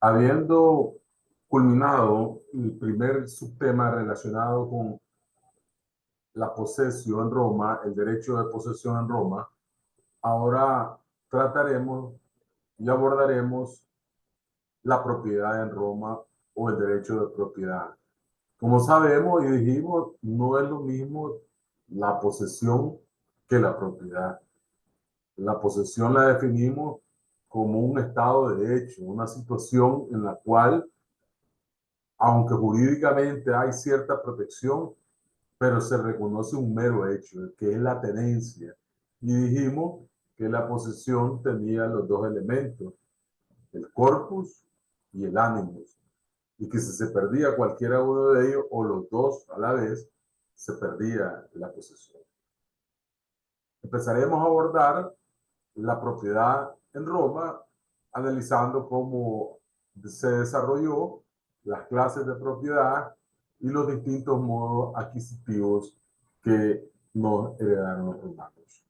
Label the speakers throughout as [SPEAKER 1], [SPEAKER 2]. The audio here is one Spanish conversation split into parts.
[SPEAKER 1] Habiendo culminado el primer subtema relacionado con la posesión en Roma, el derecho de posesión en Roma, ahora trataremos y abordaremos la propiedad en Roma o el derecho de propiedad. Como sabemos y dijimos, no es lo mismo la posesión que la propiedad. La posesión la definimos como un estado de hecho, una situación en la cual, aunque jurídicamente hay cierta protección, pero se reconoce un mero hecho, que es la tenencia. Y dijimos que la posesión tenía los dos elementos, el corpus y el animus, y que si se perdía cualquiera uno de ellos o los dos a la vez, se perdía la posesión. Empezaremos a abordar la propiedad en Roma, analizando cómo se desarrolló las clases de propiedad y los distintos modos adquisitivos que nos heredaron los romanos.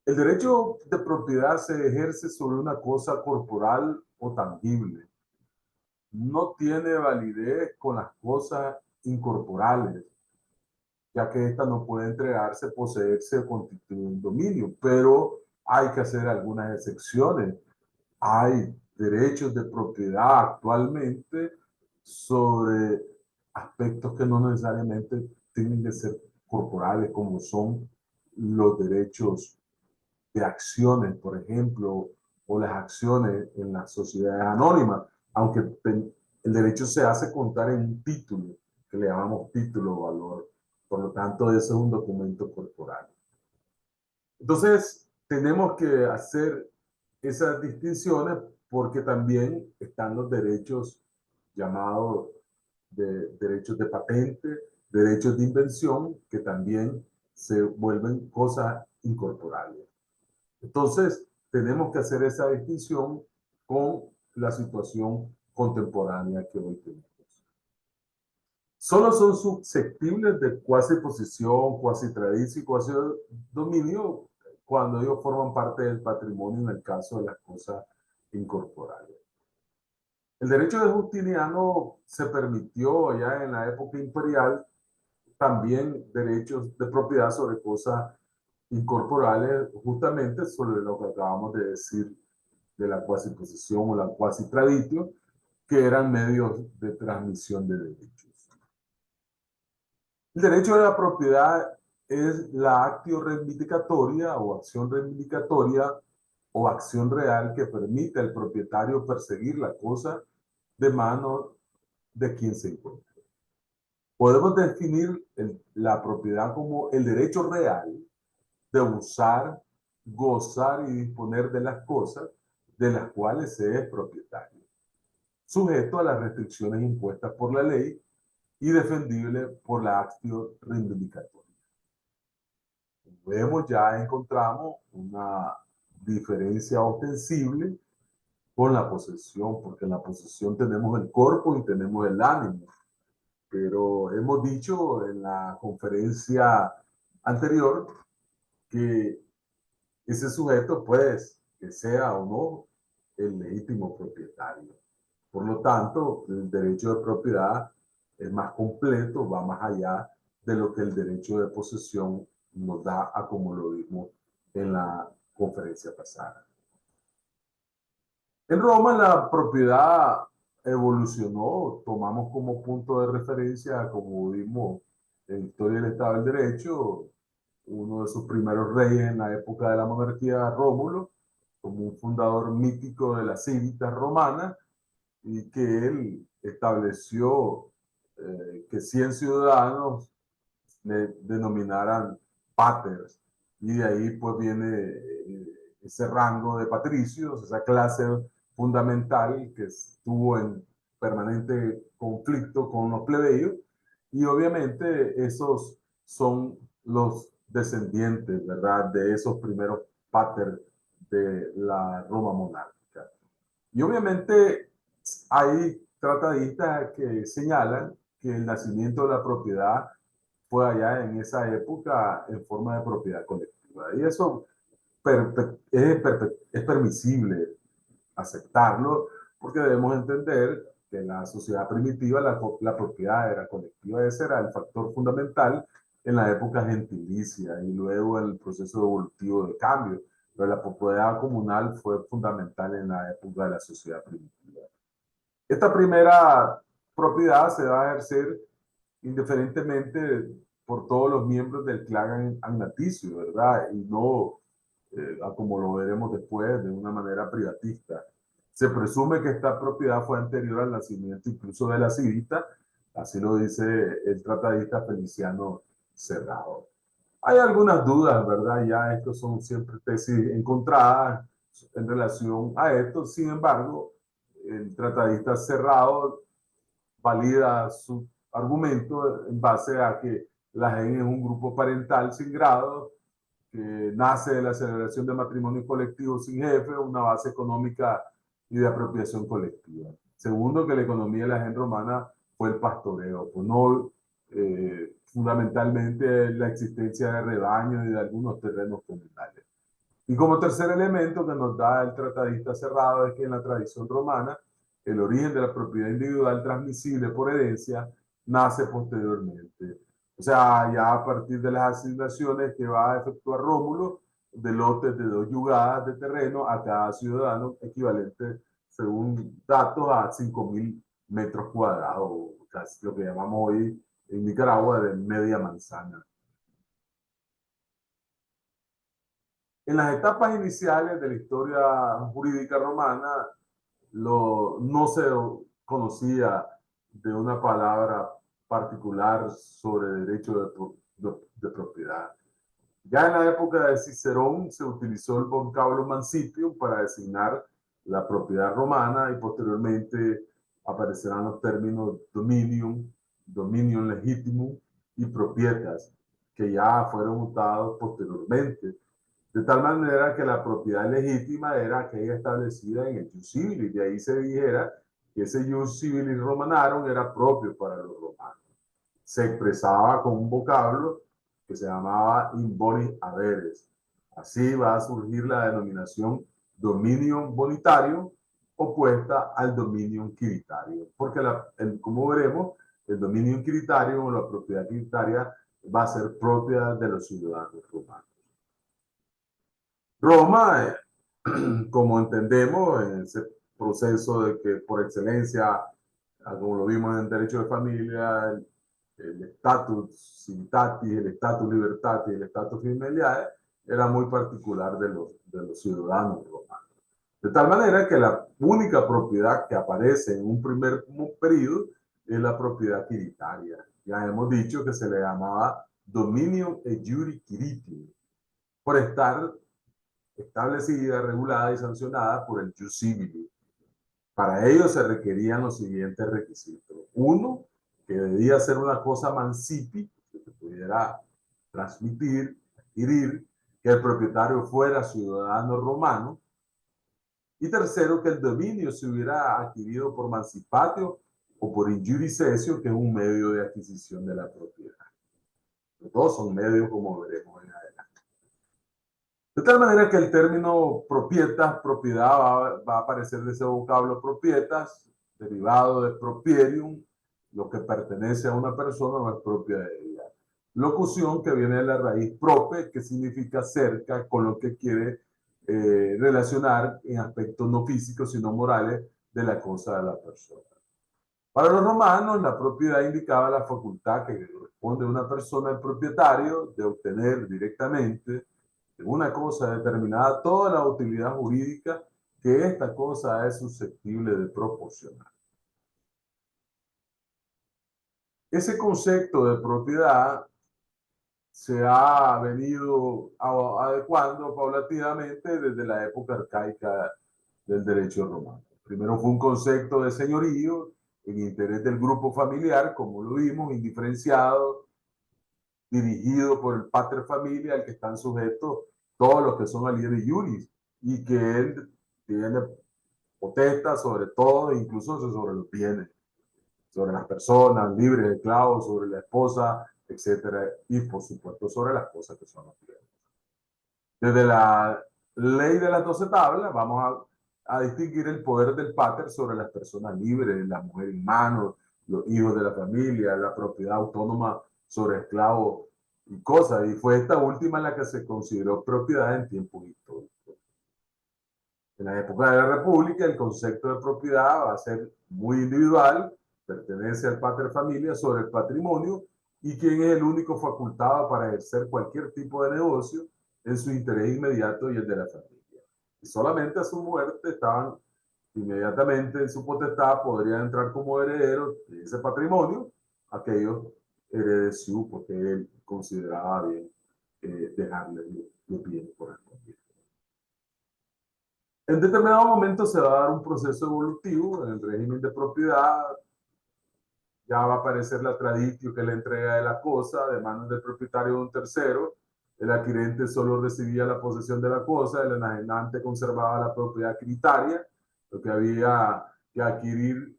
[SPEAKER 1] El derecho de propiedad se ejerce sobre una cosa corporal o tangible. No tiene validez con las cosas incorporales, ya que ésta no puede entregarse, poseerse o constituir un dominio, pero hay que hacer algunas excepciones. Hay derechos de propiedad actualmente sobre aspectos que no necesariamente tienen que ser corporales, como son los derechos de acciones, por ejemplo, o las acciones en las sociedades anónimas, aunque el derecho se hace contar en un título, que le llamamos título o valor. Por lo tanto, eso es un documento corporal. Entonces, tenemos que hacer esas distinciones porque también están los derechos llamados derechos de patente, derechos de invención, que también se vuelven cosas incorporales. Entonces, tenemos que hacer esa distinción con la situación contemporánea que hoy tenemos. Solo son susceptibles de cuasi posesión, cuasi tradición y cuasi dominio cuando ellos forman parte del patrimonio en el caso de las cosas incorporales. El derecho de Justiniano se permitió ya en la época imperial también derechos de propiedad sobre cosas incorporales, justamente sobre lo que acabamos de decir de la cuasi posesión o la cuasi traditio, que eran medios de transmisión de derechos. El derecho de la propiedad es la actio reivindicatoria o acción reivindicatoria o acción real que permite al propietario perseguir la cosa de mano de quien se encuentra. Podemos definir la propiedad como el derecho real de usar, gozar y disponer de las cosas de las cuales se es propietario, sujeto a las restricciones impuestas por la ley y defendible por la actio reivindicatoria. Vemos, ya encontramos una diferencia ostensible con la posesión, porque en la posesión tenemos el cuerpo y tenemos el ánimo. Pero hemos dicho en la conferencia anterior que ese sujeto, pues, que sea o no el legítimo propietario. Por lo tanto, el derecho de propiedad es más completo, va más allá de lo que el derecho de posesión nos da, a como lo vimos en la conferencia pasada. En Roma la propiedad evolucionó, tomamos como punto de referencia, como vimos en Historia del Estado del Derecho, uno de sus primeros reyes en la época de la monarquía, Rómulo, como un fundador mítico de la civitas romana, y que él estableció que 100 ciudadanos le denominaran paters, y de ahí pues viene ese rango de patricios, esa clase fundamental que estuvo en permanente conflicto con los plebeyos, y obviamente esos son los descendientes, ¿verdad?, de esos primeros pater de la Roma monárquica. Y obviamente hay tratadistas que señalan que el nacimiento de la propiedad fue allá en esa época en forma de propiedad colectiva. Y eso es permisible aceptarlo, porque debemos entender que en la sociedad primitiva la propiedad era colectiva. Ese era el factor fundamental en la época gentilicia y luego en el proceso evolutivo de cambio. Pero la propiedad comunal fue fundamental en la época de la sociedad primitiva. Esta primera propiedad se va a ejercer indiferentemente por todos los miembros del clan agnaticio, ¿verdad? Y no, como lo veremos después, de una manera privatista. Se presume que esta propiedad fue anterior al nacimiento incluso de la civita, así lo dice el tratadista Feliciano Serrado. Hay algunas dudas, ¿verdad? Ya estos son siempre tesis encontradas en relación a esto. Sin embargo, el tratadista Serrado valida su argumento en base a que la gen es un grupo parental sin grado, que nace de la celebración de matrimonio colectivo sin jefe, una base económica y de apropiación colectiva. Segundo, que la economía de la gen romana fue el pastoreo, pues no fundamentalmente la existencia de rebaños y de algunos terrenos comunales. Y como tercer elemento que nos da el tratadista Serrado es que en la tradición romana el origen de la propiedad individual transmisible por herencia nace posteriormente. O sea, ya a partir de las asignaciones que va a efectuar Rómulo, de lotes de 2 yugadas de terreno a cada ciudadano, equivalente, según datos, a 5.000 metros cuadrados, casi lo que llamamos hoy en Nicaragua de media manzana. En las etapas iniciales de la historia jurídica romana, no se conocía de una palabra particular sobre derecho de propiedad. Ya en la época de Cicerón se utilizó el vocablo mancipium para designar la propiedad romana y posteriormente aparecerán los términos dominium, dominium legitimum y propietas, que ya fueron usados posteriormente. De tal manera que la propiedad legítima era aquella establecida en el jus civilis, de ahí se dijera que ese jus civilis romanarum era propio para los romanos. Se expresaba con un vocablo que se llamaba in bonis haberes. Así va a surgir la denominación dominium bonitario opuesta al dominium quiritario, porque como veremos, el dominium quiritario o la propiedad quiritaria va a ser propia de los ciudadanos romanos. Roma, como entendemos, en ese proceso de que por excelencia, como lo vimos en el derecho de familia, el status civitatis, el status libertatis, el status familiae, era muy particular de los ciudadanos romanos. De tal manera que la única propiedad que aparece en un primer periodo es la propiedad quiritaria. Ya hemos dicho que se le llamaba dominium e iure quiritium, por estar establecida, regulada y sancionada por el jus civilis. Para ello se requerían los siguientes requisitos. Uno, que debía ser una cosa mancipi, que se pudiera transmitir, adquirir, que el propietario fuera ciudadano romano. Y tercero, que el dominio se hubiera adquirido por mancipatio o por injuri cessio, que es un medio de adquisición de la propiedad. Los dos son medios, como veremos en adelante. De tal manera que el término propietas, propiedad, va a aparecer de ese vocablo propietas, derivado de proprietium, lo que pertenece a una persona no es propia de ella. Locución que viene de la raíz prope, que significa cerca, con lo que quiere relacionar en aspectos no físicos, sino morales, de la cosa de la persona. Para los romanos, la propiedad indicaba la facultad que corresponde a una persona, el propietario, de obtener directamente de una cosa determinada toda la utilidad jurídica que esta cosa es susceptible de proporcionar. Ese concepto de propiedad se ha venido adecuando paulatinamente desde la época arcaica del derecho romano. Primero fue un concepto de señorío en interés del grupo familiar, como lo vimos, indiferenciado, dirigido por el pater familia, al que están sujetos todos los que son alieri iuris, y que él tiene potestad sobre todo, incluso sobre los bienes, sobre las personas libres, esclavos, sobre la esposa, etcétera, y por supuesto sobre las cosas que son los bienes. Desde la ley de las 12 tablas, vamos a distinguir el poder del pater sobre las personas libres, la mujer en mano, los hijos de la familia, la propiedad autónoma sobre esclavos y cosas. Y fue esta última la que se consideró propiedad en tiempos históricos. En la época de la República, el concepto de propiedad va a ser muy individual, pertenece al pater familia sobre el patrimonio y quien es el único facultado para ejercer cualquier tipo de negocio en su interés inmediato y el de la familia. Y solamente a su muerte estaban inmediatamente en su potestad, podrían entrar como herederos de ese patrimonio aquellos heredes su, porque él consideraba bien dejarle los bienes correspondientes. En determinado momento se va a dar un proceso evolutivo en el régimen de propiedad. Ya va a aparecer la traditio, que es la entrega de la cosa de manos del propietario de un tercero. El adquirente solo recibía la posesión de la cosa, el enajenante conservaba la propiedad quiritaria, lo que había que adquirir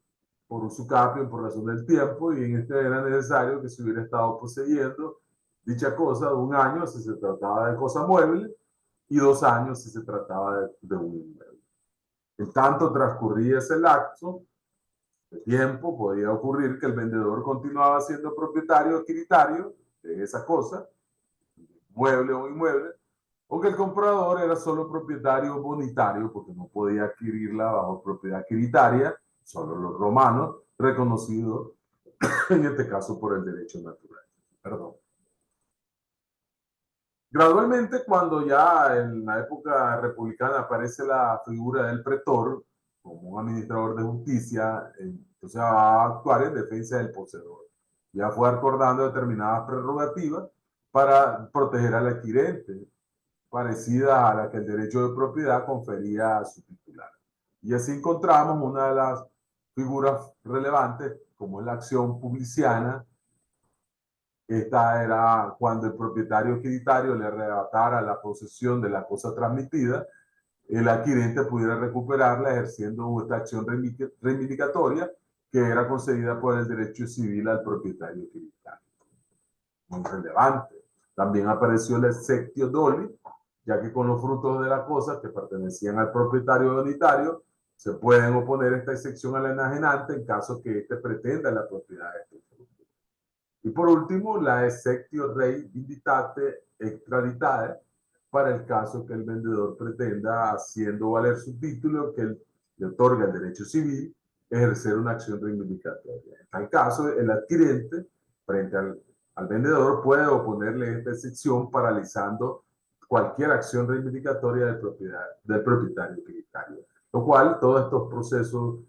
[SPEAKER 1] por uso capio, por razón del tiempo, y en este era necesario que se hubiera estado poseyendo dicha cosa de 1 año si se trataba de cosa mueble y 2 años si se trataba de un inmueble. En tanto transcurría ese lapso de tiempo, podía ocurrir que el vendedor continuaba siendo propietario adquiritario de esa cosa, mueble o inmueble, o que el comprador era solo propietario bonitario porque no podía adquirirla bajo propiedad adquiritaria, solo los romanos, reconocidos en este caso por el derecho natural. Perdón. Gradualmente, cuando ya en la época republicana aparece la figura del pretor como un administrador de justicia, entonces va a actuar en defensa del poseedor. Ya fue acordando determinadas prerrogativas para proteger al adquirente, parecida a la que el derecho de propiedad confería a su titular. Y así encontramos una de las figuras relevantes, como es la acción publiciana. Esta era cuando el propietario adquiritario le arrebatara la posesión de la cosa transmitida, el adquirente pudiera recuperarla ejerciendo esta acción reivindicatoria que era concedida por el derecho civil al propietario adquiritario. Muy relevante. También apareció el exectio doli, ya que con los frutos de la cosa que pertenecían al propietario donitario se pueden oponer esta excepción al enajenante en caso que éste pretenda la propiedad de este fruto. Y por último, la exceptio rei vinditate extraditare, para el caso que el vendedor pretenda, haciendo valer su título que le otorga el derecho civil, ejercer una acción reivindicatoria. En tal caso, el adquirente, frente al vendedor, puede oponerle esta excepción paralizando cualquier acción reivindicatoria del propietario adquiritario. Lo cual, todos estos procesos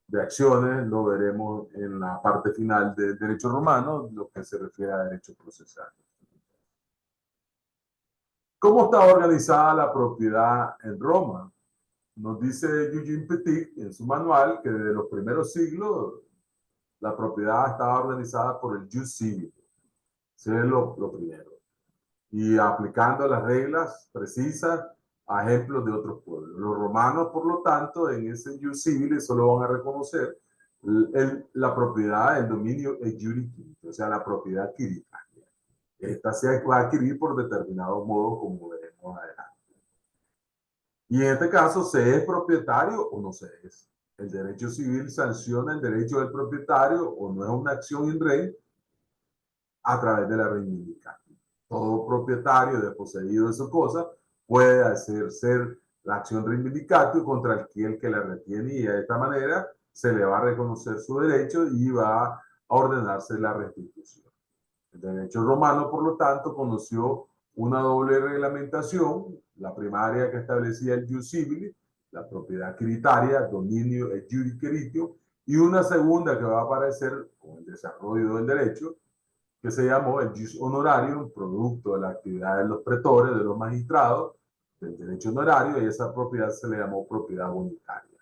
[SPEAKER 1] de acciones lo veremos en la parte final del derecho romano, lo que se refiere a derecho procesal. ¿Cómo estaba organizada la propiedad en Roma? Nos dice Eugene Petit en su manual que desde los primeros siglos la propiedad estaba organizada por el jus civile. Eso es lo primero. Y aplicando las reglas precisas a ejemplos de otros pueblos. Los romanos, por lo tanto, en ese jus civile solo van a reconocer la propiedad, el dominio iuris, o sea, la propiedad quiritaria. Esta se va a adquirir por determinado modo, como veremos adelante. Y en este caso, ¿se es propietario o no se es? El derecho civil sanciona el derecho del propietario o no es una acción in re a través de la reivindicación. Todo propietario desposeído de su cosa puede hacer la acción reivindicatio contra aquel que la retiene y de esta manera se le va a reconocer su derecho y va a ordenarse la restitución. El derecho romano, por lo tanto, conoció una doble reglamentación, la primaria que establecía el jus civile, la propiedad quiritaria, dominio et iuris queritio, y una segunda que va a aparecer con el desarrollo del derecho, que se llamó el jus honorarium, producto de la actividad de los pretores, de los magistrados, del derecho honorario, y esa propiedad se le llamó propiedad bonitaria.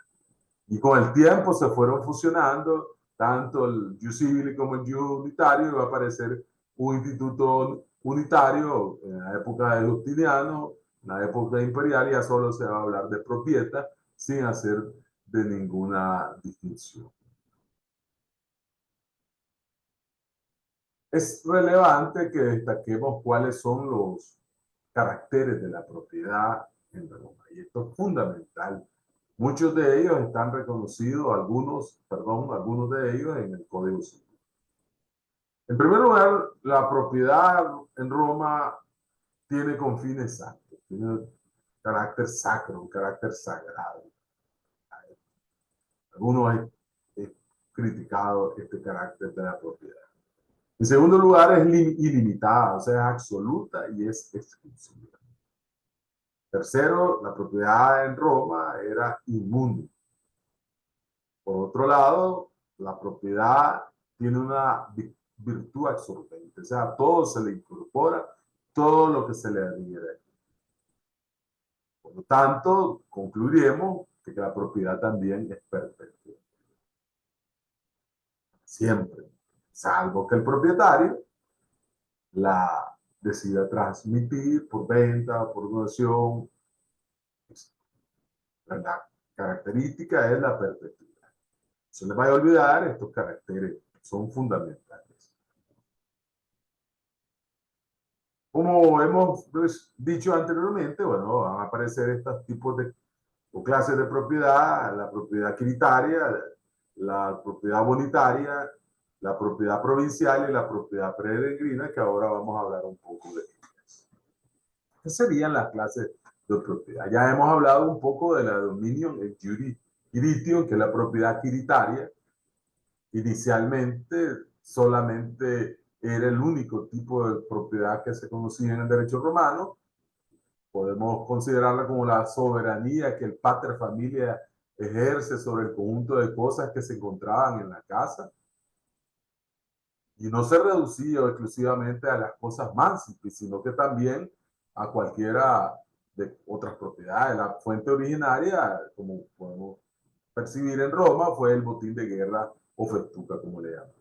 [SPEAKER 1] Y con el tiempo se fueron fusionando tanto el jus civile como el jus unitario, y va a aparecer un instituto unitario en la época de Justiniano, en la época imperial, ya solo se va a hablar de propieta sin hacer de ninguna distinción. Es relevante que destaquemos cuáles son los caracteres de la propiedad en Roma. Y esto es fundamental Muchos de ellos están reconocidos, algunos de ellos en el Código Civil. En primer lugar, la propiedad en Roma tiene con fines santos, tiene un carácter sacro, un carácter sagrado. Algunos han criticado este carácter de la propiedad. En segundo lugar, es ilimitada, o sea, es absoluta y es exclusiva. Tercero, la propiedad en Roma era inmune. Por otro lado, la propiedad tiene una virtud absorbente, o sea, todo se le incorpora, todo lo que se le adhiere. Por lo tanto, concluiremos que la propiedad también es perpetua. Siempre, salvo que el propietario la decida transmitir por venta, por donación. La característica es la perpetuidad. No se les vaya a olvidar, estos caracteres son fundamentales. Como hemos dicho anteriormente, bueno, van a aparecer estos tipos de o clases de propiedad, la propiedad quiritaria, la propiedad bonitaria, la propiedad provincial y la propiedad peregrina, que ahora vamos a hablar un poco de ellas. ¿Qué serían las clases de propiedad? Ya hemos hablado un poco de la dominium et jurisdiction, que es la propiedad quiritaria. Inicialmente solamente era el único tipo de propiedad que se conocía en el derecho romano. Podemos considerarla como la soberanía que el pater familia ejerce sobre el conjunto de cosas que se encontraban en la casa. Y no se reducía exclusivamente a las cosas más simples, sino que también a cualquiera de otras propiedades. La fuente originaria, como podemos percibir en Roma, fue el botín de guerra o festuca, como le llaman.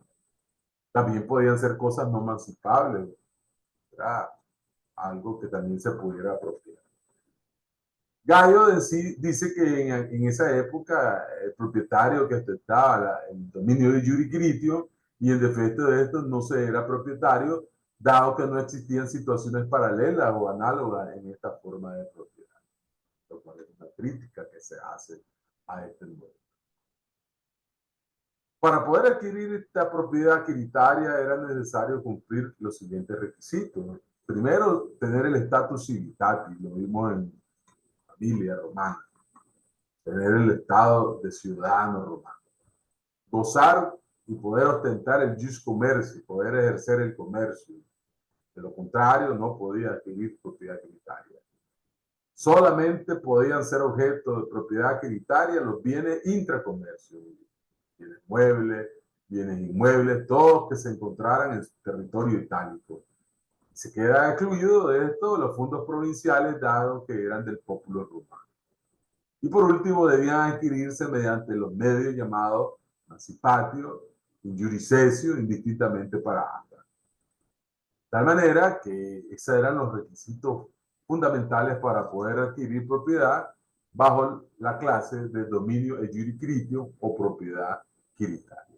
[SPEAKER 1] También podían ser cosas no emancipables, era algo que también se pudiera apropiar. Gallo dice que en esa época el propietario que ostentaba el dominio de jurisdicción y en defecto de esto no se era propietario, dado que no existían situaciones paralelas o análogas en esta forma de propiedad, lo cual es una crítica que se hace a este modelo. Para poder adquirir esta propiedad quiritaria era necesario cumplir los siguientes requisitos. Primero, tener el estatus civitatis, lo vimos en familia romana, tener el estado de ciudadano romano, gozar y poder ostentar el jus commerci, poder ejercer el comercio. De lo contrario, no podía adquirir propiedad quiritaria. Solamente podían ser objeto de propiedad quiritaria los bienes intracomercio, bienes muebles, bienes inmuebles, todos que se encontraran en su territorio itálico. Se queda excluido de esto los fondos provinciales, dado que eran del pueblo romano. Y por último, debían adquirirse mediante los medios llamados mancipatio, injurisectio, indistintamente para ambas. De tal manera que esos eran los requisitos fundamentales para poder adquirir propiedad bajo la clase de dominio e jurisdictio o propiedad quiritaria.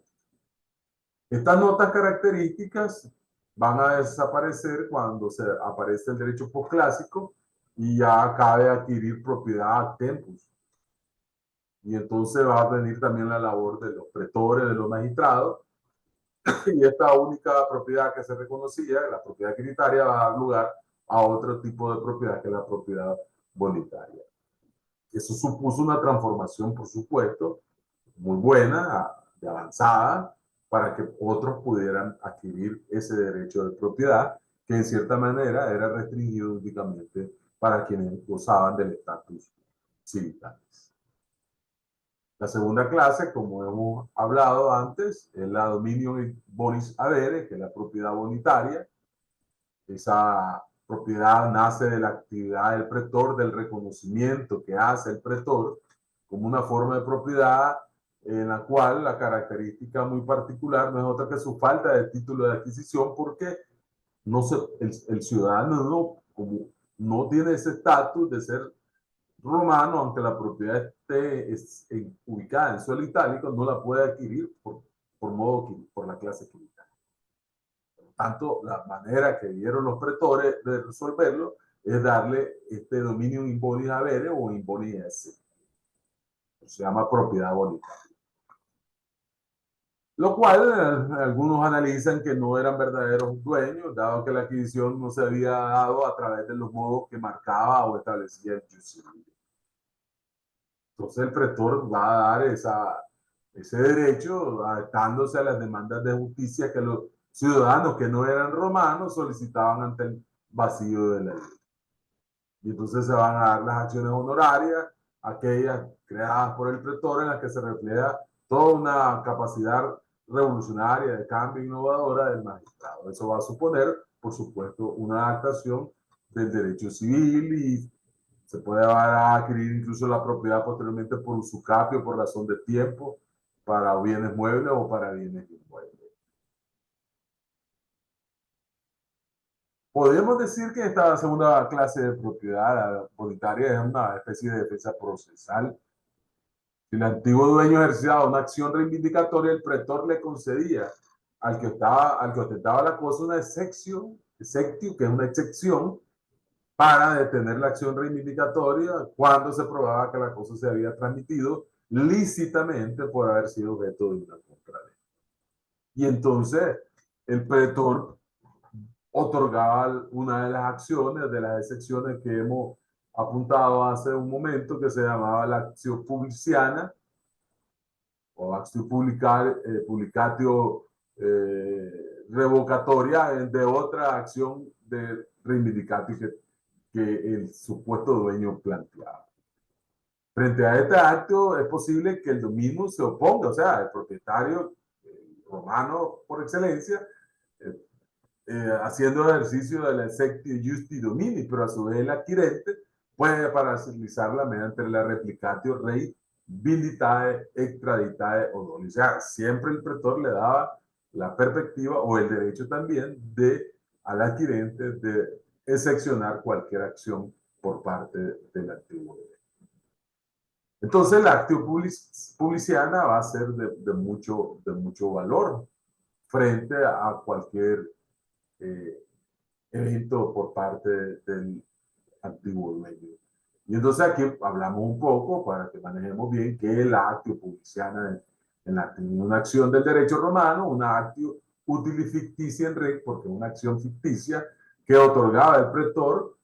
[SPEAKER 1] Estas notas características van a desaparecer cuando se aparece el derecho posclásico y ya cabe adquirir propiedad tempus. Y entonces va a venir también la labor de los pretores, de los magistrados, y esta única propiedad que se reconocía, la propiedad quiritaria, va a dar lugar a otro tipo de propiedad que es la propiedad bonitaria. Eso supuso una transformación, por supuesto, muy buena, de avanzada, para que otros pudieran adquirir ese derecho de propiedad, que en cierta manera era restringido únicamente para quienes gozaban del estatus civitatis. La segunda clase, como hemos hablado antes, es la dominium bonis avere, que es la propiedad bonitaria. Esa propiedad nace de la actividad del pretor, del reconocimiento que hace el pretor como una forma de propiedad en la cual la característica muy particular no es otra que su falta de título de adquisición, porque no se, el ciudadano como no tiene ese estatus de ser romano, aunque la propiedad esté ubicada en suelo itálico, no la puede adquirir por la clase quiritaria. Por lo tanto, la manera que dieron los pretores de resolverlo es darle este dominio in bonis avere o in bonis esse. Se llama propiedad bonita. Lo cual algunos analizan que no eran verdaderos dueños, dado que la adquisición no se había dado a través de los modos que marcaba o establecía el jus civile. Entonces el pretor va a dar ese derecho adaptándose a las demandas de justicia que los ciudadanos que no eran romanos solicitaban ante el vacío de la ley. Y entonces se van a dar las acciones honorarias, aquellas creadas por el pretor, en las que se refleja toda una capacidad revolucionaria de cambio innovadora del magistrado. Eso va a suponer, por supuesto, una adaptación del derecho civil y se puede adquirir incluso la propiedad posteriormente por usucapio, por razón de tiempo, para bienes muebles o para bienes inmuebles. Podemos decir que esta segunda clase de propiedad bonitaria es una especie de defensa procesal. Si el antiguo dueño ejercía una acción reivindicatoria, el pretor le concedía al que ostentaba la cosa una excepción, que es una excepción, para detener la acción reivindicatoria cuando se probaba que la cosa se había transmitido lícitamente por haber sido objeto de una contraley. Y entonces el pretor otorgaba una de las acciones, de las excepciones que hemos apuntado hace un momento, que se llamaba la acción publiciana o acción publicatio revocatoria de otra acción de reivindicatio que el supuesto dueño planteaba. Frente a este acto es posible que el dominio se oponga, o sea, el propietario romano por excelencia, haciendo ejercicio de la exectio justi domini, pero a su vez el adquirente puede paralizarla mediante la replicatio rei vinditae, extraditae o doli. O sea, siempre el pretor le daba la perspectiva o el derecho también al adquirente de excepcionar cualquier acción por parte del antiguo derecho. Entonces, la actio publiciana va a ser de mucho valor frente a cualquier evento por parte del antiguo dueño. Y entonces aquí hablamos un poco, para que manejemos bien, que la actio publiciana en una acción del derecho romano, una actio utili ficticia en reg, porque una acción ficticia que otorgaba el pretor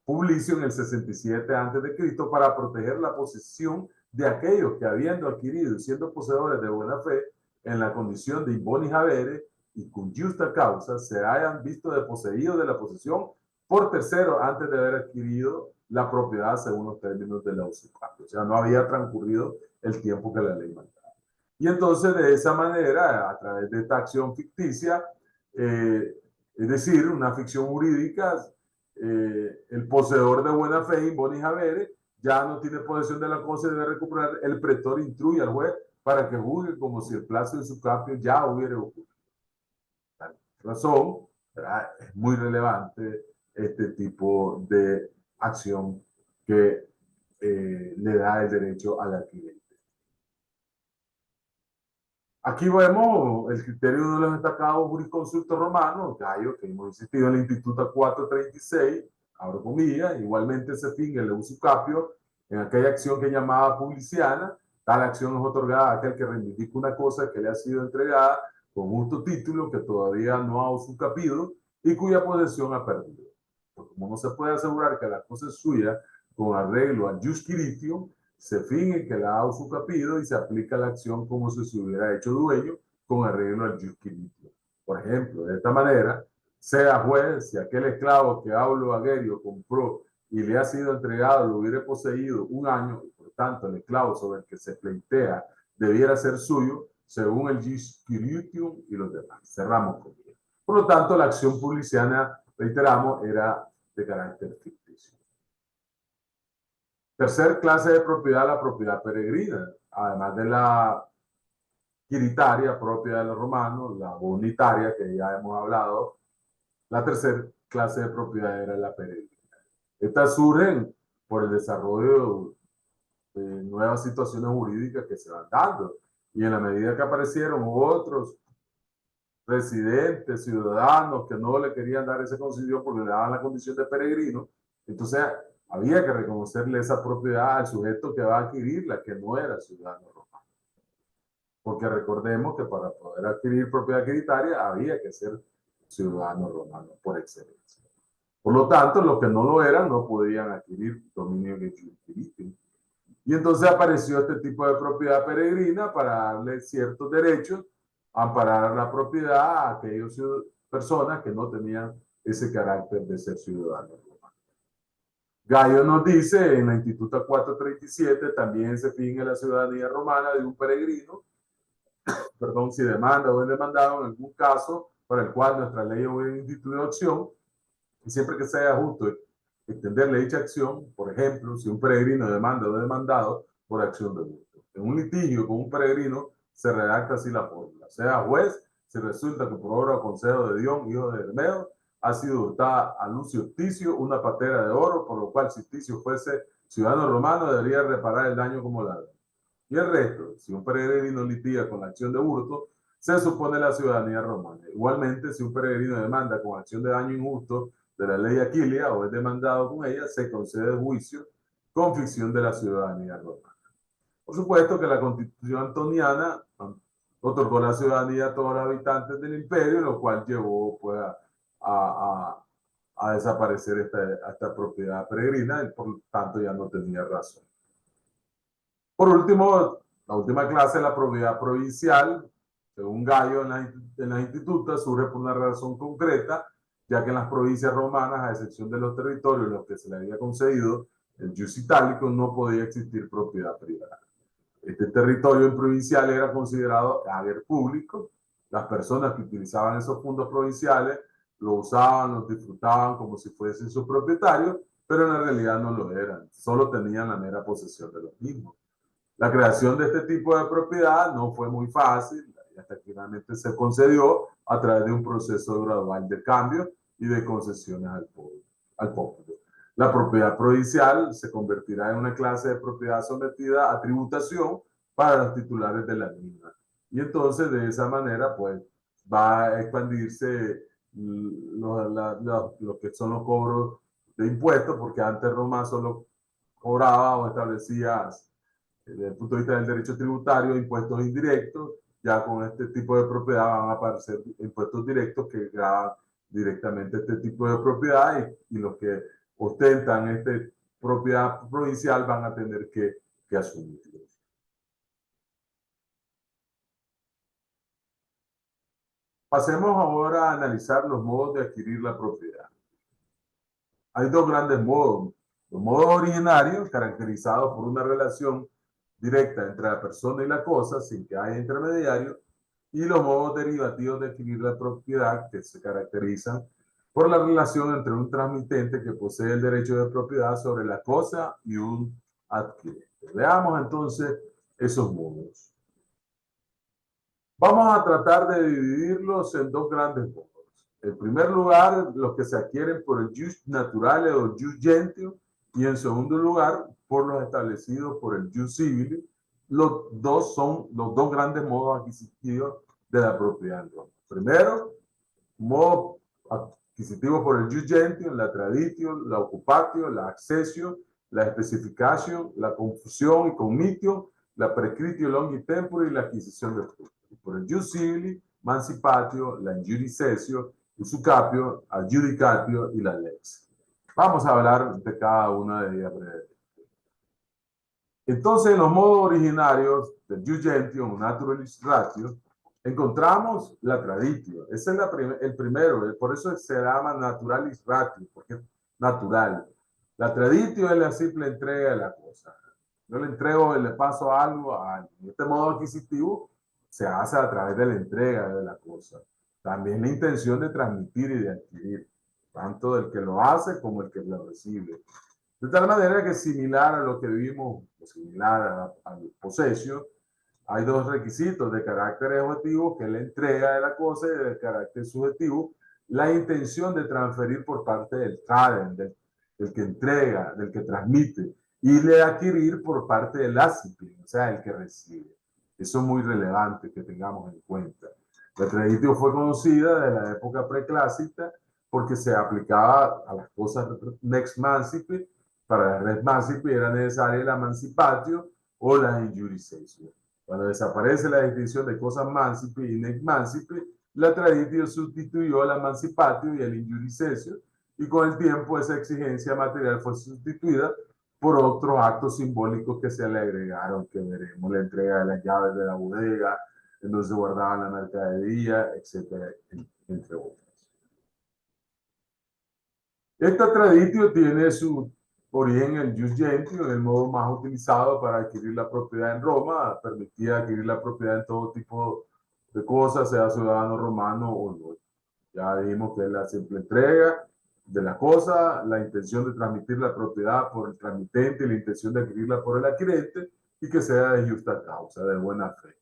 [SPEAKER 1] Publicio en el 67 a.C. para proteger la posesión de aquellos que, habiendo adquirido y siendo poseedores de buena fe, en la condición de bonis habere y con justa causa, se hayan visto desposeídos de la posesión por tercero antes de haber adquirido la propiedad según los términos de la usucapión. O sea, no había transcurrido el tiempo que la ley mandaba. Y entonces, de esa manera, a través de esta acción ficticia, es decir, una ficción jurídica, el poseedor de buena fe, in bonis habere, ya no tiene posesión de la cosa y debe recuperar. El pretor instruye al juez para que juzgue como si el plazo de su cambio ya hubiera ocurrido. Por razón, ¿verdad? Es muy relevante este tipo de acción que le da el derecho al adquirente. Aquí vemos el criterio de los destacados jurisconsultos romanos, Gallo, que hemos insistido en el Instituto 436, abro comillas, igualmente se finge el usucapio en aquella acción que llamaba publiciana. Tal acción es otorgada a aquel que reivindica una cosa que le ha sido entregada con justo título, que todavía no ha usucapido y cuya posesión ha perdido. Porque como no se puede asegurar que la cosa es suya con arreglo al jus quiritium, se finge que la ha usucapido y se aplica la acción como si se hubiera hecho dueño con arreglo al jus quiritium. Por ejemplo, de esta manera, sea juez, si aquel esclavo que Aulo Agerio compró y le ha sido entregado lo hubiera poseído un año, y por tanto el esclavo sobre el que se plantea debiera ser suyo, según el jus quiritium y los demás. Cerramos con ello. Por lo tanto, la acción publiciana, reiteramos, era de carácter ficticio. Tercer clase de propiedad, la propiedad peregrina. Además de la quiritaria propia de los romanos, la bonitaria que ya hemos hablado, la tercera clase de propiedad era la peregrina. Estas surgen por el desarrollo de nuevas situaciones jurídicas que se van dando. Y en la medida que aparecieron otros residentes, ciudadanos que no le querían dar esa concesión porque le daban la condición de peregrino, entonces había que reconocerle esa propiedad al sujeto que va a adquirirla, que no era ciudadano romano. Porque recordemos que para poder adquirir propiedad hereditaria había que ser ciudadano romano por excelencia. Por lo tanto, los que no lo eran no podían adquirir dominio de jurisdicción. Y entonces apareció este tipo de propiedad peregrina para darle ciertos derechos, amparar la propiedad a aquellas personas que no tenían ese carácter de ser ciudadanos romanos. Gallo nos dice en la Instituta 437 también se finge la ciudadanía romana de un peregrino, perdón, si demanda o es demandado en algún caso para el cual nuestra ley hubiera instituido acción, y siempre que sea justo extenderle dicha acción, por ejemplo, si un peregrino demanda o es demandado por acción de hurto. En un litigio con un peregrino se redacta así la fórmula. Sea juez, si resulta que por obra o consejo de Dion, hijo de Hermeo, ha sido hurtada a Lucio Ticio una patera de oro, por lo cual si Ticio fuese ciudadano romano debería reparar el daño como ladrón. Y el resto, si un peregrino litiga con la acción de hurto, se supone la ciudadanía romana. Igualmente, si un peregrino demanda con acción de daño injusto de la ley Aquilia o es demandado con ella, se concede el juicio con ficción de la ciudadanía romana. Por supuesto que la Constitución antoniana otorgó la ciudadanía a todos los habitantes del imperio, lo cual llevó pues, a desaparecer esta propiedad peregrina y por lo tanto ya no tenía razón. Por último, la última clase, la propiedad provincial, según Gallo en las institutas, surge por una razón concreta, ya que en las provincias romanas, a excepción de los territorios en los que se le había concedido el jus itálico, no podía existir propiedad privada. Este territorio provincial era considerado haber público. Las personas que utilizaban esos fondos provinciales lo usaban, los disfrutaban como si fuesen sus propietarios, pero en la realidad no lo eran, solo tenían la mera posesión de los mismos. La creación de este tipo de propiedad no fue muy fácil, hasta que finalmente se concedió a través de un proceso gradual de cambio y de concesiones al pueblo. La propiedad provincial se convertirá en una clase de propiedad sometida a tributación para los titulares de la misma. Y entonces, de esa manera, pues, va a expandirse lo que son los cobros de impuestos, porque antes Roma solo cobraba o establecía desde el punto de vista del derecho tributario, impuestos indirectos. Ya con este tipo de propiedad van a aparecer impuestos directos que graban directamente este tipo de propiedad y los que ostentan esta propiedad provincial van a tener que asumirlo. Pasemos ahora a analizar los modos de adquirir la propiedad. Hay dos grandes modos. Los modos originarios, caracterizados por una relación directa entre la persona y la cosa, sin que haya intermediario, y los modos derivativos de adquirir la propiedad, que se caracterizan por la relación entre un transmitente que posee el derecho de propiedad sobre la cosa y un adquirente. Veamos entonces esos modos. Vamos a tratar de dividirlos en dos grandes modos. En primer lugar, los que se adquieren por el jus naturale o jus gentium, y en segundo lugar, por los establecidos por el jus civile. Los dos son los dos grandes modos adquisitivos de la propiedad en Roma. Primero, modo adquisitivo por el jus gentium, la traditio, la occupatio, la accessio, la specification, la confusión y cognitio, la prescritio longi tempore y la adquisición de fruto. Por el jus civili, mancipatio, la injudicatio, usucapio, adjudicatio y la lex. Vamos a hablar de cada una de ellas brevemente. Entonces, en los modos originarios del jus gentium, naturalis ratio, encontramos la traditio. Ese es el primero, por eso se llama naturalis ratio, porque es natural. La traditio es la simple entrega de la cosa. Yo le entrego, le paso algo a alguien. Este modo adquisitivo se hace a través de la entrega de la cosa. También la intención de transmitir y de adquirir, tanto del que lo hace como el que lo recibe. De tal manera que similar a lo que vimos, similar al posesio, hay dos requisitos de carácter objetivo, que es la entrega de la cosa, y de carácter subjetivo, la intención de transferir por parte del tradent, del que entrega, del que transmite, y de adquirir por parte del acipient, o sea, el que recibe. Eso es muy relevante que tengamos en cuenta. La traditio fue conocida desde la época preclásica porque se aplicaba a las cosas next mancipi para el res mancipi era necesaria la mancipatio o la injurisatio. Cuando desaparece la distinción de cosas mancipi y nec mancipi, la traditio sustituyó la mancipatio y el injurisatio, y con el tiempo esa exigencia material fue sustituida por otros actos simbólicos que se le agregaron, que veremos, la entrega de las llaves de la bodega, en donde se guardaban la mercadería, etcétera, entre otros. Esta traditio tiene su origen en el jus gentium, el modo más utilizado para adquirir la propiedad en Roma, permitía adquirir la propiedad en todo tipo de cosas, sea ciudadano romano o no. Ya dijimos que es la simple entrega de la cosa, la intención de transmitir la propiedad por el transmitente y la intención de adquirirla por el adquirente, y que sea de justa causa, de buena fe.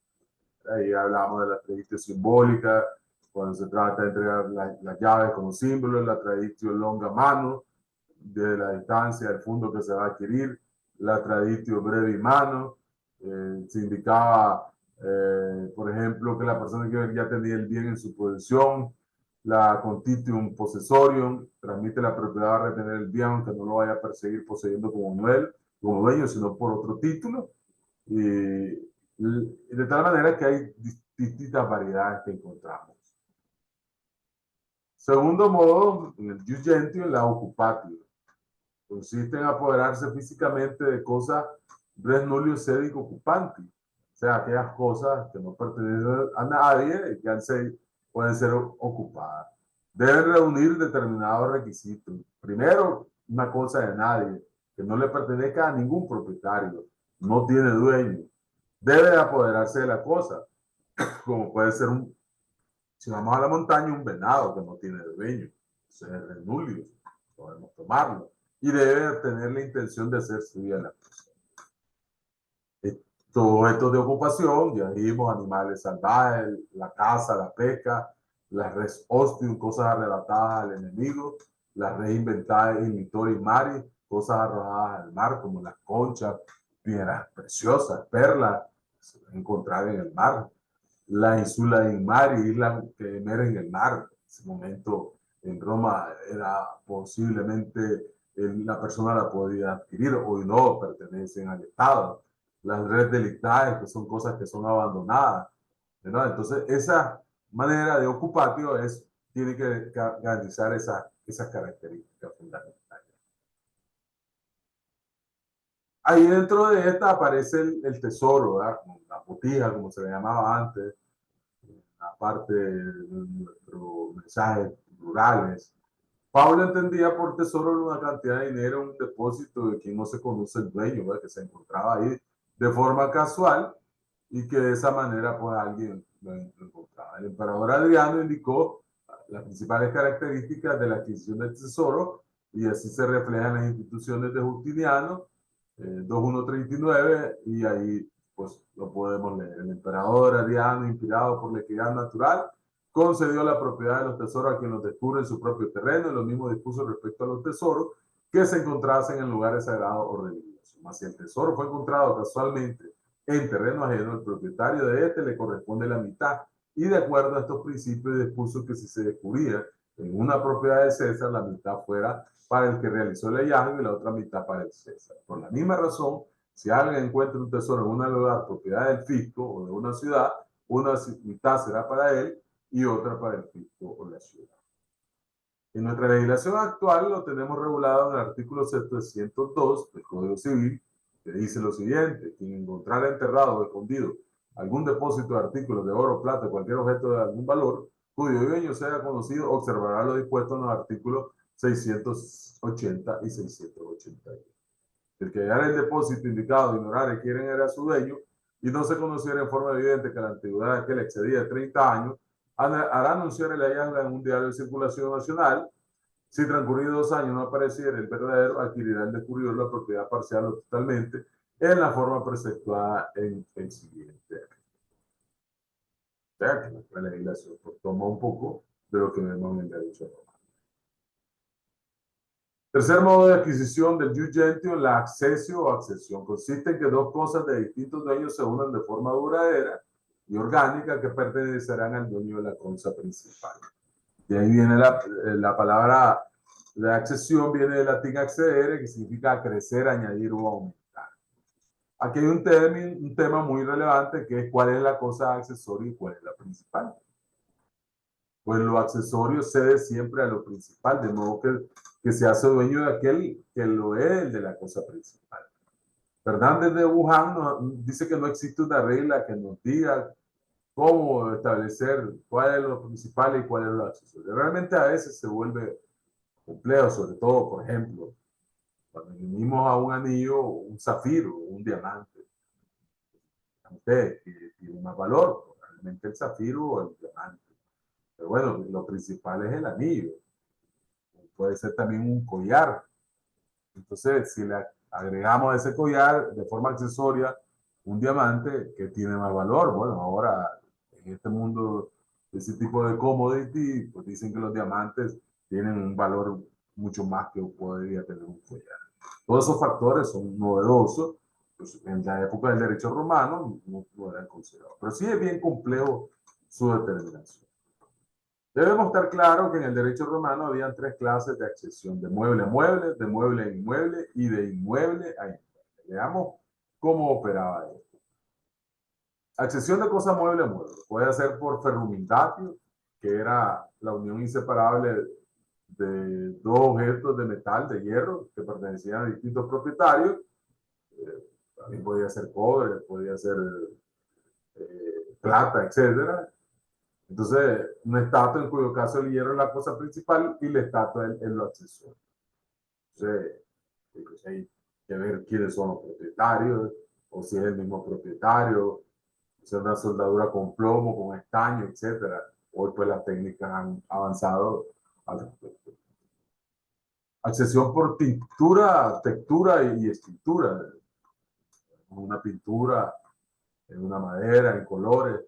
[SPEAKER 1] Ahí hablamos de la tradición simbólica, cuando se trata de entregar las llaves como símbolo, la tradición longa mano, de la distancia del fondo que se va a adquirir, la tradición brevi mano, se indicaba, por ejemplo, que la persona que ya tenía el bien en su posesión, la contitium possessorium, transmite la propiedad a retener el bien, aunque no lo vaya a perseguir poseyendo como dueño, sino por otro título. Y de tal manera que hay distintas variedades que encontramos. Segundo modo, en el jus gentium, la occupatio. Consiste en apoderarse físicamente de cosas res nullio sedic occupanti. O sea, aquellas cosas que no pertenecen a nadie y que pueden ser ocupadas. Deben reunir determinados requisitos. Primero, una cosa de nadie, que no le pertenezca a ningún propietario, no tiene dueño. Debe apoderarse de la cosa, como puede ser si vamos a la montaña, un venado que no tiene dueño. Eso es renulio, podemos tomarlo. Y debe tener la intención de hacer suya la cosa. Todo esto de ocupación, ya dijimos, animales salvajes, la caza, la pesca, las res ostium, cosas arrebatadas al enemigo, las res inventadas in littori mari, cosas arrojadas al mar, como las conchas, piedras preciosas, perlas, se pueden encontrar en el mar. La insula in mari, isla que emerge en el mar. En ese momento en Roma era posiblemente la persona la podía adquirir, hoy no, pertenecen al Estado. Las redes delictadas, que son cosas que son abandonadas, ¿verdad? Entonces, esa manera de ocupatio tiene que garantizar esas características fundamentales. Ahí dentro de esta aparece el tesoro, ¿verdad? La botija, como se le llamaba antes, aparte de nuestros mensajes rurales. Pablo entendía por tesoro una cantidad de dinero, un depósito de quien no se conoce el dueño, ¿verdad? Que se encontraba ahí de forma casual y que de esa manera pues alguien lo encontraba. El emperador Adriano indicó las principales características de la adquisición del tesoro y así se reflejan las instituciones de Justiniano, 2139, y ahí pues lo podemos leer. El emperador Adriano, inspirado por la equidad natural, concedió la propiedad de los tesoros a quien los descubre en su propio terreno, y lo mismo dispuso respecto a los tesoros que se encontrasen en lugares sagrados o religiosos. Mas si el tesoro fue encontrado casualmente en terreno ajeno, el propietario de este le corresponde la mitad, y de acuerdo a estos principios dispuso que si se descubría en una propiedad de César, la mitad fuera para el que realizó el hallazgo y la otra mitad para el César. Por la misma razón, si alguien encuentra un tesoro en un lugar propiedad del fisco o de una ciudad, una mitad será para él y otra para el fisco o la ciudad. En nuestra legislación actual lo tenemos regulado en el artículo 702 del Código Civil, que dice lo siguiente: quien encontrara enterrado o escondido algún depósito de artículos de oro, plata, cualquier objeto de algún valor, cuyo dueño sea conocido, observará lo dispuesto en los artículos 680 y 681. El que hallara el depósito indicado, ignorara quién era su dueño y no se conociera en forma evidente que la antigüedad de aquel excedía de 30 años, hará anunciar el hallazgo en un diario de circulación nacional. Si transcurridos 2 años no apareciera el verdadero, adquirirá el descubridor la propiedad parcial o totalmente en la forma preceptuada en el siguiente. O sea, que nuestra legislación toma un poco de lo que vemos en el derecho romano. Tercer modo de adquisición del jus gentium, la accesio o accesión. Consiste en que dos cosas de distintos dueños se unan de forma duradera y orgánica que pertenecerán al dueño de la cosa principal. De ahí viene la palabra La accesión viene del latín accedere, que significa crecer, añadir o aumentar. Aquí hay un tema muy relevante, que es cuál es la cosa accesoria y cuál es la principal. Pues lo accesorio cede siempre a lo principal, de modo que se hace dueño de aquel que lo es el de la cosa principal. Fernández de Wuhan dice que no existe una regla que nos diga cómo establecer cuál es lo principal y cuál es lo accesorio. Realmente a veces se vuelve complejo, sobre todo, por ejemplo, cuando unimos a un anillo, un zafiro, un diamante, que tiene más valor, realmente el zafiro o el diamante. Pero bueno, lo principal es el anillo. Puede ser también un collar. Entonces, si le agregamos a ese collar de forma accesoria un diamante, que tiene más valor. Bueno, ahora en este mundo de ese tipo de commodity, pues dicen que los diamantes tienen un valor mucho más que podría tener un collar. Todos esos factores son novedosos. Pues en la época del derecho romano no eran considerados. Pero sí es bien complejo su determinación. Debemos estar claro que en el derecho romano habían tres clases de accesión: de mueble a mueble, de mueble a inmueble y de inmueble a inmueble. Veamos cómo operaba esto. Accesión de cosa mueble a mueble puede ser por ferrumindatio, que era la unión inseparable de dos objetos de metal, de hierro, que pertenecían a distintos propietarios. También podía ser cobre, podía ser plata, etcétera. Entonces, una estatua en cuyo caso el hierro es la cosa principal y la estatua es lo accesorio. Entonces, pues hay que ver quiénes son los propietarios, o si es el mismo propietario, si es una soldadura con plomo, con estaño, etcétera. Hoy pues las técnicas han avanzado al respecto. Accesión por tintura, textura y escritura. Una pintura, en una madera, en colores.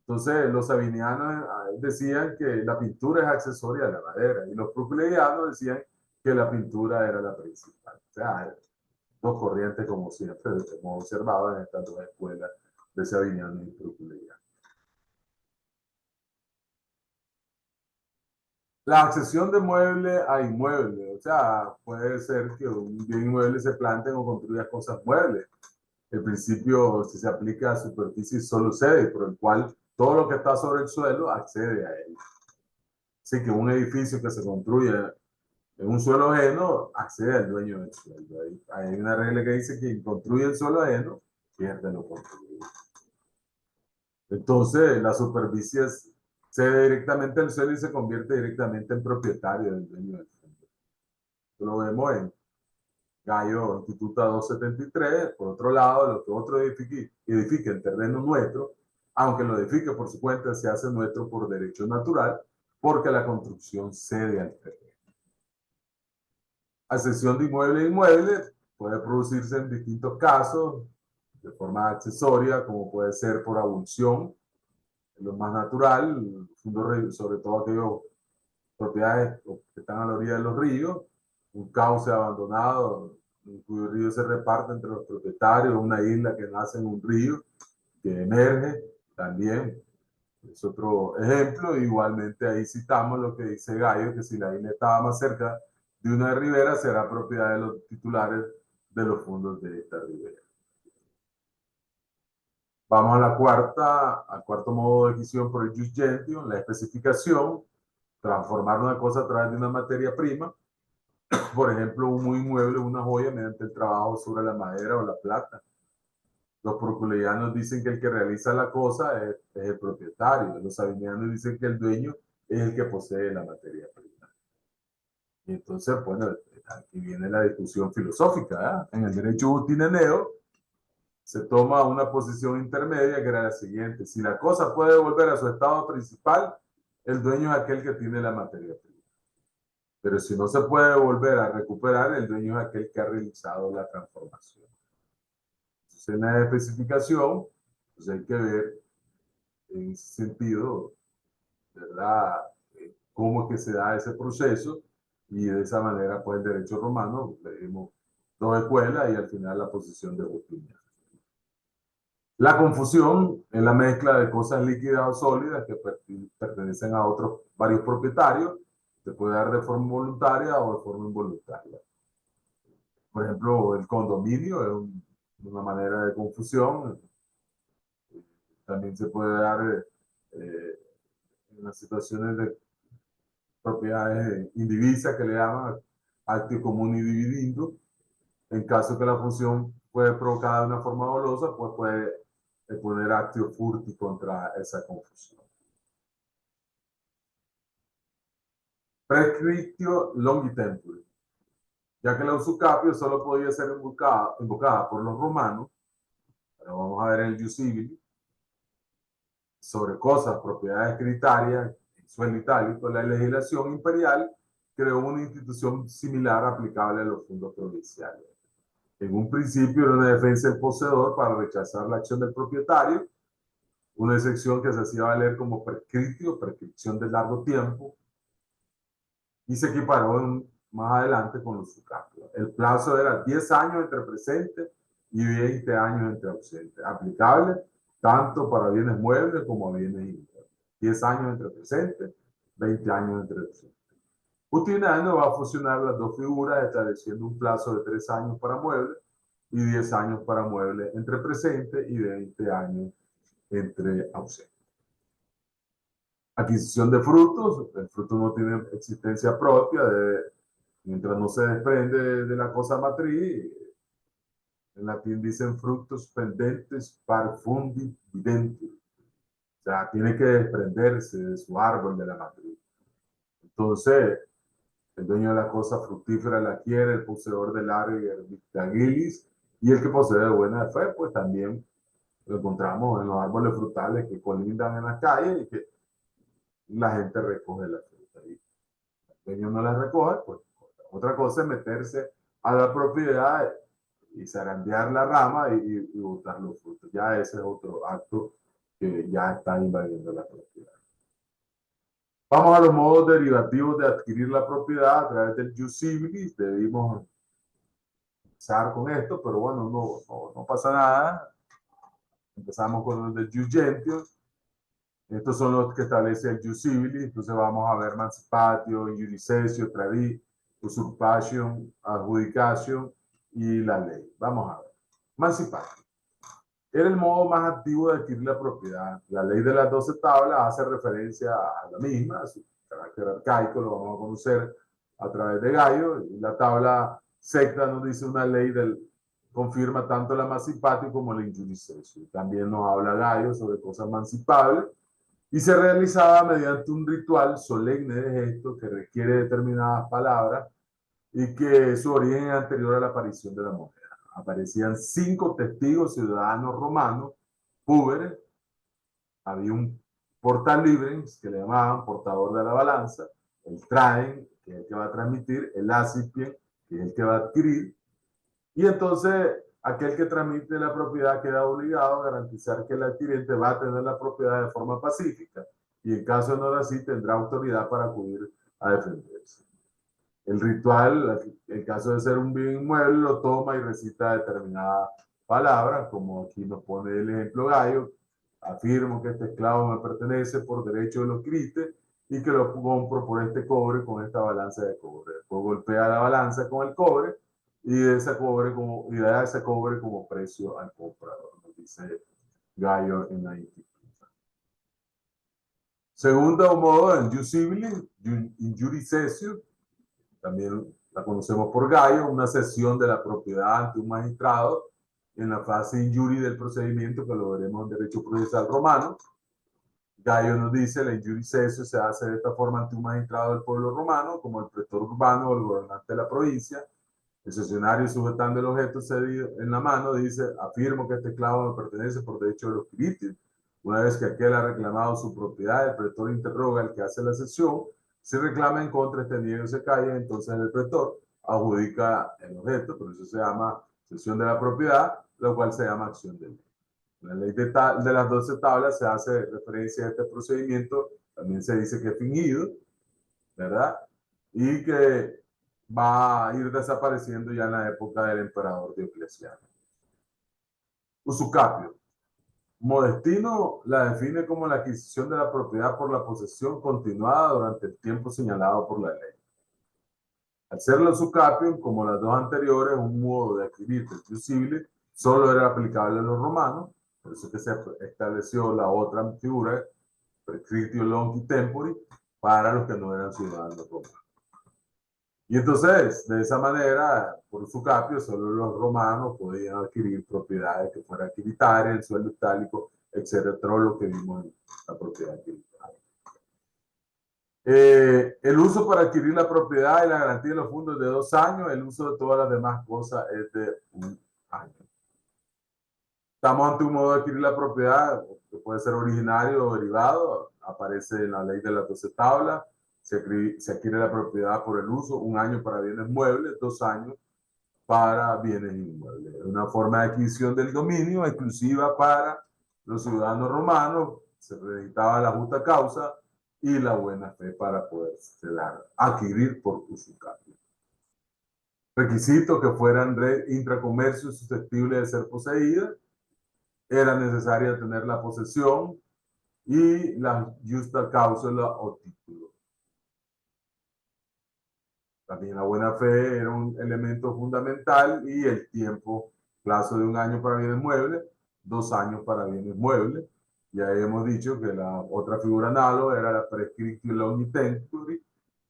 [SPEAKER 1] Entonces, los sabinianos decían que la pintura es accesoria a la madera y los procleianos decían que la pintura era la principal. O sea, dos corrientes, como siempre, hemos observado en estas dos escuelas de sabinianos y procleianos. La accesión de mueble a inmueble, o sea, puede ser que un bien inmueble se planten o construya cosas muebles. El principio, si se aplica a superficie, solo cede, por el cual todo lo que está sobre el suelo accede a él. Así que un edificio que se construye en un suelo ajeno accede al dueño del suelo. Hay una regla que dice que quien construye el suelo ajeno pierde lo construido. Entonces, la superficie cede directamente al suelo y se convierte directamente en propietario del dueño del suelo. Esto lo vemos en Gallo Instituta 273. Por otro lado, lo que otro edifique en terreno nuestro, aunque lo edifique por su cuenta, se hace nuestro por derecho natural, porque la construcción cede al terreno. Accesión de inmueble a inmueble puede producirse en distintos casos, de forma accesoria, como puede ser por abulsión, lo más natural, sobre todo aquellas propiedades que están a la orilla de los ríos, un cauce abandonado, en cuyo río se reparte entre los propietarios, una isla que nace en un río, que emerge, también es otro ejemplo. Igualmente ahí citamos lo que dice Gallo, que si la isla estaba más cerca de una ribera, será propiedad de los titulares de los fondos de esta ribera. Vamos a al cuarto modo de adquisición por el jus gentium, la especificación: transformar una cosa a través de una materia prima, por ejemplo, un inmueble, una joya, mediante el trabajo sobre la madera o la plata. Los proculeianos dicen que el que realiza la cosa es el propietario. Los sabinianos dicen que el dueño es el que posee la materia prima. Y entonces, bueno, aquí viene la discusión filosófica. En el derecho justineneo se toma una posición intermedia, que era la siguiente: si la cosa puede volver a su estado principal, el dueño es aquel que tiene la materia prima. Pero si no se puede volver a recuperar, el dueño es aquel que ha realizado la transformación. Entonces, en la especificación, pues hay que ver en ese sentido, ¿verdad?, cómo es que se da ese proceso, y de esa manera, pues, el derecho romano, leemos dos escuelas y al final la posición de Justiniano. La confusión es la mezcla de cosas líquidas o sólidas que pertenecen a otros varios propietarios. Se puede dar de forma voluntaria o de forma involuntaria. Por ejemplo, el condominio es una manera de confusión. También se puede dar en las situaciones de propiedades indivisas que le llaman actio común y dividindo. En caso que la función puede provocada de una forma dolosa, pues puede poner actio furti contra esa confusión. Prescriptio longitempore. Ya que la usucapio solo podía ser invocada por los romanos, pero vamos a ver el iusibili, sobre cosas, propiedades hereditarias, en suelo itálico, la legislación imperial creó una institución similar aplicable a los fondos provinciales. En un principio era una defensa del poseedor para rechazar la acción del propietario, una excepción que se hacía valer como prescriptio, prescripción de largo tiempo, y se equiparó más adelante con los usucapios. El plazo era 10 años entre presente y 20 años entre ausente, aplicable tanto para bienes muebles como bienes internos. 10 años entre presente, 20 años entre ausente. Justiniano va a fusionar las dos figuras estableciendo un plazo de 3 años para muebles y 10 años para muebles entre presente y 20 años entre ausente. Adquisición de frutos, el fruto no tiene existencia propia, mientras no se desprende de la cosa matriz. En latín dicen frutos pendentes par fundi videnti. O sea, tiene que desprenderse de su árbol de la matriz. Entonces, el dueño de la cosa fructífera la quiere, el poseedor del árbol victagilis, y el que posee de buena fe, pues también lo encontramos en los árboles frutales que colindan en la calle y que la gente recoge la fruta. Y el dueño no la recoge, pues otra cosa es meterse a la propiedad y zarandear la rama y botar los frutos. Ya ese es otro acto que ya está invadiendo la propiedad. Vamos a los modos derivativos de adquirir la propiedad a través del jus civilis. Debimos empezar con esto, pero bueno, no pasa nada. Empezamos con los de jus gentium. Estos son los que establece el jus civilis. Entonces vamos a ver mancipatio, iuris cessio, tradit, usurpation, adjudication y la ley. Vamos a ver. Mancipatio. Era el modo más activo de adquirir la propiedad. La ley de las 12 tablas hace referencia a la misma, a su carácter arcaico, lo vamos a conocer a través de Gallo. Y la tabla sexta nos dice una ley confirma tanto la mancipatio como la injuris cessio. También nos habla Gallo sobre cosas mancipables y se realizaba mediante un ritual solemne de gesto que requiere determinadas palabras y que su origen es anterior a la aparición de la moneda. Aparecían 5 testigos ciudadanos romanos, púberes, había un portal librens, que le llamaban portador de la balanza, el traen, que es el que va a transmitir, el acipien, que es el que va a adquirir, y entonces aquel que transmite la propiedad queda obligado a garantizar que el adquiriente va a tener la propiedad de forma pacífica, y en caso de no ser así, tendrá autoridad para acudir a defenderse. El ritual, en caso de ser un bien inmueble, lo toma y recita determinadas palabras, como aquí nos pone el ejemplo Gallo: afirmo que este esclavo me pertenece por derecho de los cristes y que lo compro por este cobre con esta balanza de cobre. Después golpea la balanza con el cobre y da ese cobre como precio al comprador, nos dice Gallo en la institución. Segundo modo, en jus civilis, injuris cessio, también la conocemos por Gallo, una cesión de la propiedad ante un magistrado en la fase injuri del procedimiento, que lo veremos en derecho procesal romano. Gallo nos dice: la injuris cessio se hace de esta forma ante un magistrado del pueblo romano, como el pretor urbano o el gobernante de la provincia. El cesionario, sujetando el objeto cedido en la mano, dice: afirmo que este esclavo me pertenece por derecho de los quirites. Una vez que aquel ha reclamado su propiedad, el pretor interroga al que hace la cesión. Si reclama en contra, este niego se cae, entonces el pretor adjudica el objeto, por eso se llama cesión de la propiedad, lo cual se llama acción de ley. En la ley de las 12 tablas se hace referencia a este procedimiento, también se dice que es fingido, ¿verdad? Y que va a ir desapareciendo ya en la época del emperador Diocleciano. Usucapio. Modestino la define como la adquisición de la propiedad por la posesión continuada durante el tiempo señalado por la ley. Al ser la usucapión, como las dos anteriores, un modo de adquirir deducible, solo era aplicable a los romanos, por eso que se estableció la otra figura, prescriptio longi tempori, para los que no eran ciudadanos romanos. Y entonces, de esa manera, por usucapio, solo los romanos podían adquirir propiedades que fueran equitarias, el suelo itálico, etcétera, todo lo que vimos en la propiedad equitaria. El uso para adquirir la propiedad y la garantía de los fondos es de 2 años, el uso de todas las demás cosas es de 1 año. Estamos ante un modo de adquirir la propiedad que puede ser originario o derivado, aparece en la ley de las 12 tablas, se adquiere la propiedad por el uso, 1 año para bienes muebles, 2 años para bienes inmuebles. Una forma de adquisición del dominio exclusiva para los ciudadanos romanos, se necesitaba la justa causa y la buena fe para poder adquirir por usucapión. Requisitos que fueran intracomercios susceptibles de ser poseídas, era necesaria tener la posesión y la justa causa o título. También la buena fe era un elemento fundamental y el tiempo, plazo de 1 año para bienes muebles, 2 años para bienes muebles. Ya hemos dicho que la otra figura análoga era la prescriptio longi tempori,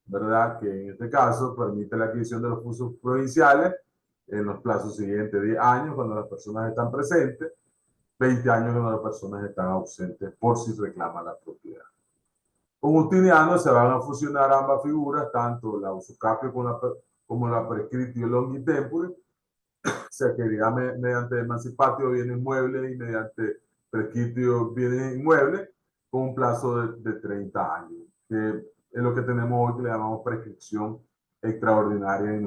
[SPEAKER 1] ¿verdad? Que en este caso permite la adquisición de los usos provinciales en los plazos siguientes, 10 años cuando las personas están presentes, 20 años cuando las personas están ausentes por si reclaman la propiedad. Con Justiniano se van a fusionar ambas figuras, tanto la usucapio como la prescriptio longi tempore, se adquirirá mediante emancipatio bienes muebles y mediante prescriptio bienes inmuebles, con un plazo de 30 años, que es lo que tenemos hoy que le llamamos prescripción extraordinaria en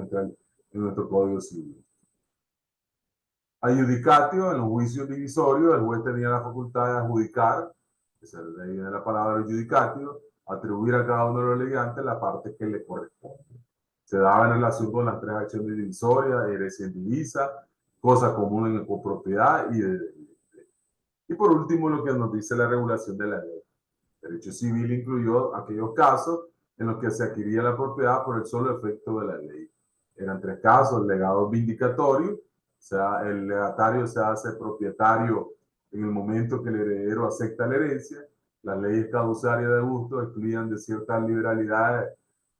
[SPEAKER 1] nuestro Código Civil. Adjudicatio, en los juicios divisorios, el juez tenía la facultad de adjudicar, que se le viene la palabra adjudicatio, atribuir a cada uno de los litigantes la parte que le corresponde. Se daba en relación con las 3 acciones divisorias, herencia en divisa, cosa común en copropiedad y por último lo que nos dice la regulación de la ley. El derecho civil incluyó aquellos casos en los que se adquiría la propiedad por el solo efecto de la ley. Eran 3 casos: legado vindicatorio, o sea, el legatario se hace propietario en el momento que el heredero acepta la herencia. Las leyes caducarias de gusto excluían de ciertas liberalidades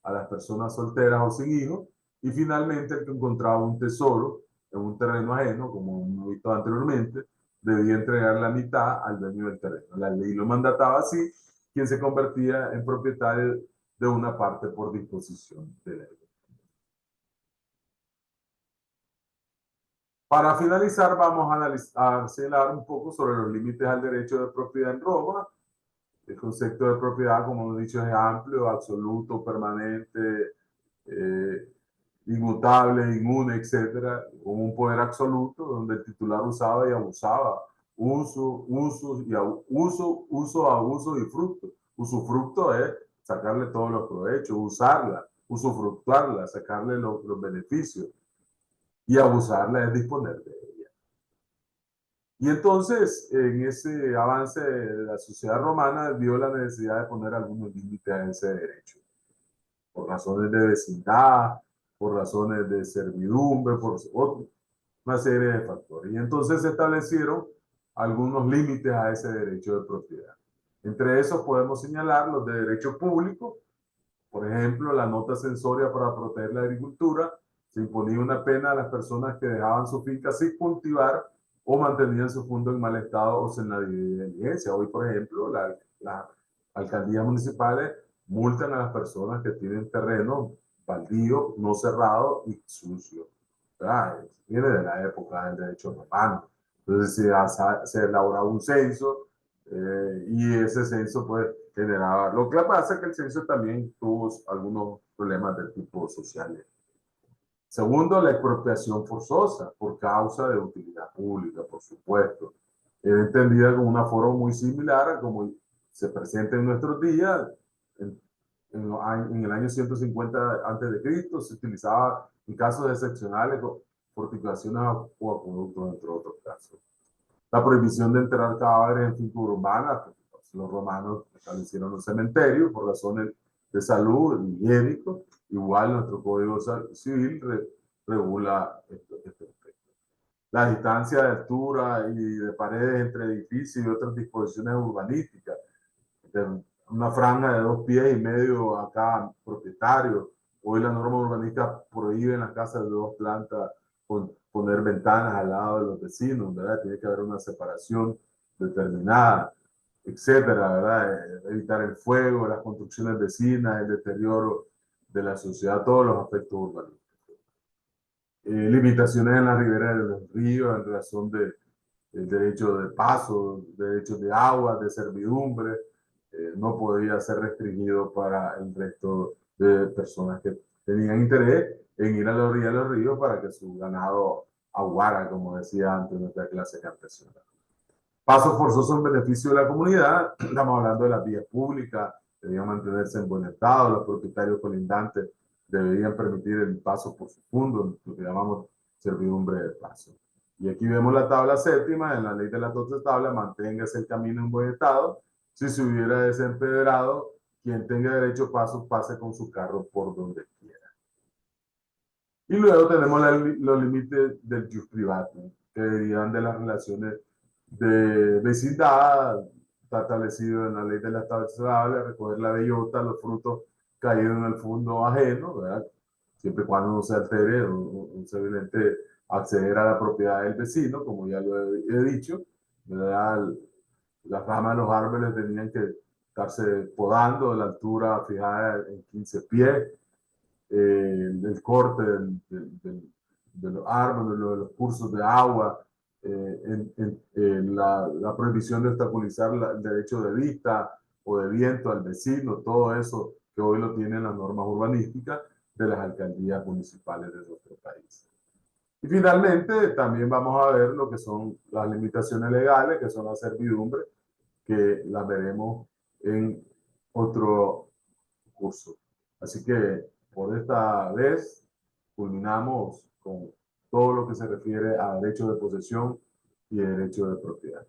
[SPEAKER 1] a las personas solteras o sin hijos. Y finalmente, el que encontraba un tesoro en un terreno ajeno, como hemos visto anteriormente, debía entregar la mitad al dueño del terreno. La ley lo mandataba así, quien se convertía en propietario de una parte por disposición de ley. Para finalizar, vamos a señalar un poco sobre los límites al derecho de propiedad en Roma. El concepto de propiedad, como hemos dicho, es amplio, absoluto, permanente, inmutable, inmune, etcétera, con un poder absoluto donde el titular usaba y abusaba, uso, abuso y fruto. Usufructo es sacarle todos los provechos, usarla, usufructuarla, sacarle los beneficios, y abusarla es disponer de ella. Y entonces, en ese avance de la sociedad romana, vio la necesidad de poner algunos límites a ese derecho, por razones de vecindad, por razones de servidumbre, por una serie de factores. Y entonces se establecieron algunos límites a ese derecho de propiedad. Entre esos podemos señalar los de derecho público. Por ejemplo, la nota censoria para proteger la agricultura. Se imponía una pena a las personas que dejaban su finca sin cultivar o mantenían su fondo en mal estado o sin la diligencia. Hoy, por ejemplo, las alcaldías municipales multan a las personas que tienen terreno baldío, no cerrado y sucio. Viene de la época del derecho romano. Entonces se elaboraba un censo y ese censo pues generaba. Lo que pasa es que el censo también tuvo algunos problemas del tipo social. Segundo, la expropiación forzosa por causa de utilidad pública, por supuesto. Era entendida como una forma muy similar a como se presenta en nuestros días. En el año 150 a.C. se utilizaba en casos excepcionales fortificaciones o acueductos, entre otros casos. La prohibición de enterrar cadáveres en fincas urbanas, pues, los romanos establecieron un cementerio por razones de salud, higiénico. Igual nuestro Código Civil regula este aspecto. La distancia de altura y de paredes entre edificios y otras disposiciones urbanísticas. Una franja de 2,5 pies a cada propietario. Hoy la norma urbanística prohíbe en las casas de 2 plantas poner ventanas al lado de los vecinos, ¿verdad? Tiene que haber una separación determinada, etcétera, ¿verdad? Evitar el fuego, las construcciones vecinas, el deterioro de la sociedad, todos los aspectos urbanísticos. Limitaciones en la ribera de los ríos en razón de derecho de paso, derechos de agua, de servidumbre, no podía ser restringido para el resto de personas que tenían interés en ir a la orilla de los ríos para que su ganado aguara, como decía antes nuestra clase campesina. Paso forzoso en beneficio de la comunidad, estamos hablando de las vías públicas, debían mantenerse en buen estado, los propietarios colindantes deberían permitir el paso por su fondo, lo que llamamos servidumbre de paso. Y aquí vemos la tabla séptima, en la ley de las 12 tablas, manténgase el camino en buen estado. Si se hubiera desempedrado, quien tenga derecho a paso, pase con su carro por donde quiera. Y luego tenemos los límites del jus privat, ¿no? Que derivan de las relaciones de vecindad, está establecido en la ley de las tablas tablas, recoger la bellota, los frutos caídos en el fondo ajeno, ¿verdad? Siempre y cuando no se altere o se violente acceder a la propiedad del vecino, como ya lo he dicho, ¿verdad? Las ramas de los árboles tenían que estarse podando de la altura fijada en 15 pies, el corte de los árboles, de los cursos de agua, la prohibición de obstaculizar el derecho de vista o de viento al vecino, todo eso que hoy lo tienen las normas urbanísticas de las alcaldías municipales de nuestro país. Y finalmente también vamos a ver lo que son las limitaciones legales, que son las servidumbres, que las veremos en otro curso. Así que por esta vez culminamos con todo lo que se refiere a derecho de posesión y derecho de propiedad.